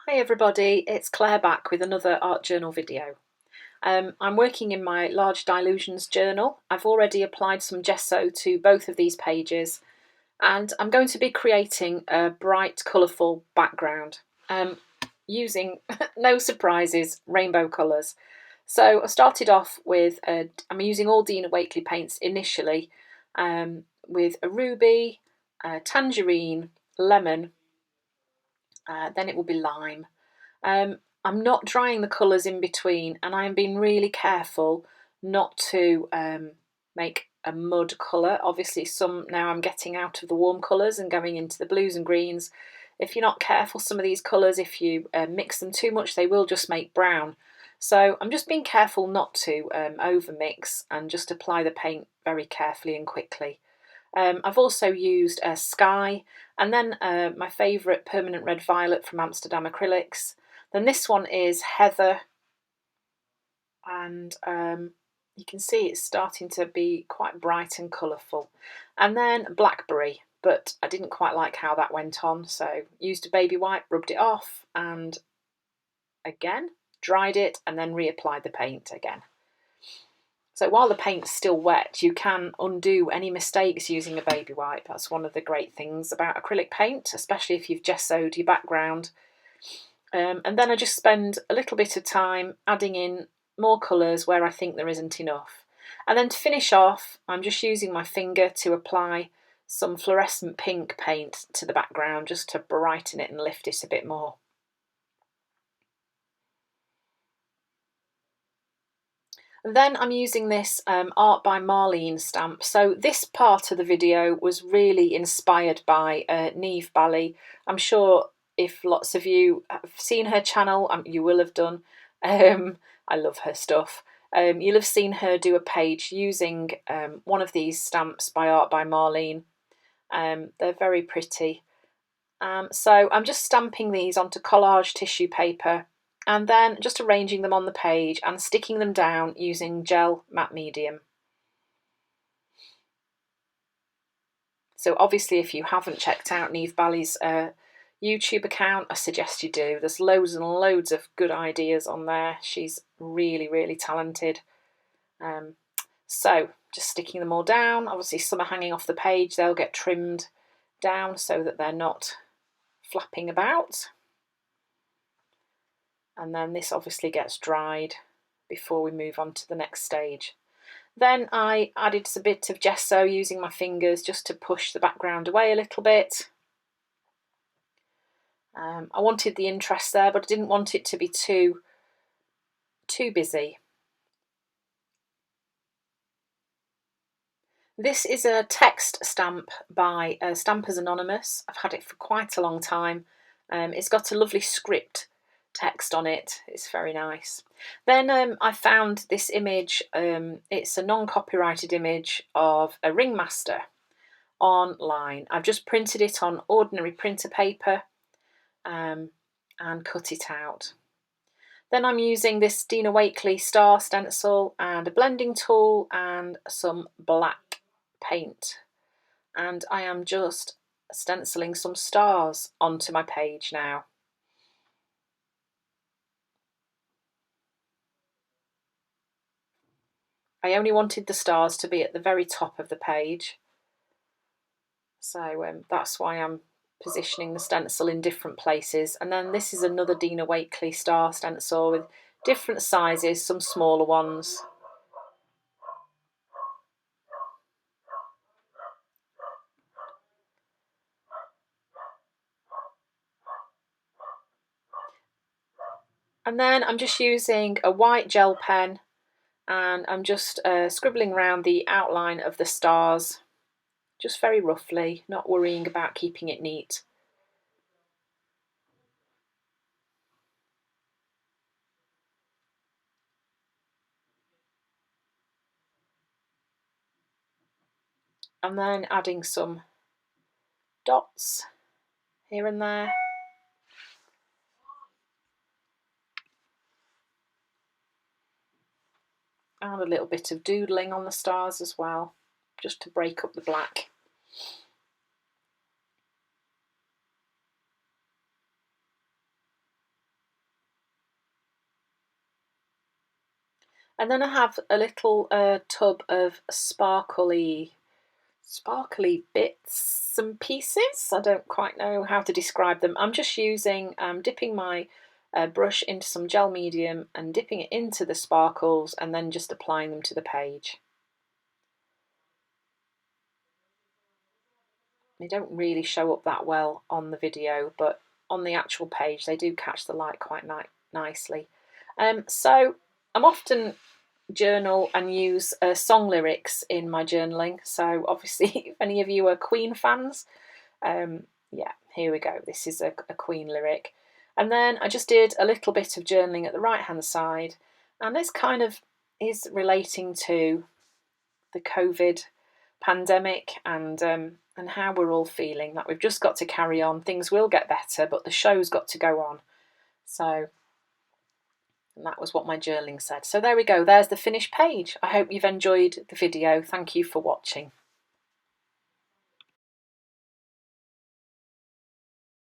Hi everybody, it's Claire back with another art journal video. I'm working in my Large Dilutions journal. I've already applied some gesso to both of these pages and I'm going to be creating a bright colourful background using, no surprises, rainbow colours. So I started off with, I'm using all Dina Wakley paints initially with a ruby, tangerine, lemon, then it will be lime. I'm not drying the colours in between, and I am being really careful not to make a mud colour. Obviously now I'm getting out of the warm colours and going into the blues and greens. If you're not careful, some of these colours, if you mix them too much, they will just make brown. So I'm just being careful not to over mix and just apply the paint very carefully and quickly. I've also used Sky, and then my favourite Permanent Red Violet from Amsterdam Acrylics. Then this one is Heather, and you can see it's starting to be quite bright and colourful. And then Blackberry, but I didn't quite like how that went on, so used a baby wipe, rubbed it off, and again dried it, and then reapplied the paint again. So while the paint's still wet, you can undo any mistakes using a baby wipe. That's one of the great things about acrylic paint, especially if you've gessoed your background. And then I just spend a little bit of time adding in more colours where I think there isn't enough. And then to finish off, I'm just using my finger to apply some fluorescent pink paint to the background just to brighten it and lift it a bit more. Then I'm using this Art by Marlene stamp. So this part of the video was really inspired by Niamh Bally. I'm sure if lots of you have seen her channel, you will have done. I love her stuff. You'll have seen her do a page using one of these stamps by Art by Marlene. They're very pretty. So I'm just stamping these onto collage tissue paper and then just arranging them on the page and sticking them down using gel matte medium. So obviously if you haven't checked out Niamh Bally's YouTube account, I suggest you do. There's loads and loads of good ideas on there. She's really, really talented. So just sticking them all down. Obviously some are hanging off the page. They'll get trimmed down so that they're not flapping about. And then this obviously gets dried before we move on to the next stage. Then I added a bit of gesso using my fingers just to push the background away a little bit. I wanted the interest there, but I didn't want it to be too busy. This is a text stamp by Stampers Anonymous. I've had it for quite a long time. It's got a lovely script text on it. It's very nice. Then I found this image. It's a non-copyrighted image of a ringmaster online. I've just printed it on ordinary printer paper and cut it out. Then I'm using this Dina Wakley star stencil and a blending tool and some black paint, and I am just stenciling some stars onto my page now. I only wanted the stars to be at the very top of the page, so that's why I'm positioning the stencil in different places. And then this is another Dina Wakley star stencil with different sizes, some smaller ones. And then I'm just using a white gel pen and I'm just scribbling around the outline of the stars, just very roughly, not worrying about keeping it neat. And then adding some dots here and there. And a little bit of doodling on the stars as well, just to break up the black. And then I have a little tub of sparkly bits and pieces. I don't quite know how to describe them. I'm just dipping my brush into some gel medium and dipping it into the sparkles and then just applying them to the page. They don't really show up that well on the video, but on the actual page they do catch the light quite nicely. So I'm often journal and use song lyrics in my journaling, so obviously if any of you are Queen fans, yeah, here we go. This is a Queen lyric. And then I just did a little bit of journaling at the right hand side, and this kind of is relating to the COVID pandemic and how we're all feeling, that we've just got to carry on. Things will get better, but the show's got to go on. So, and that was what my journaling said. So there we go, there's the finished page. I hope you've enjoyed the video. Thank you for watching.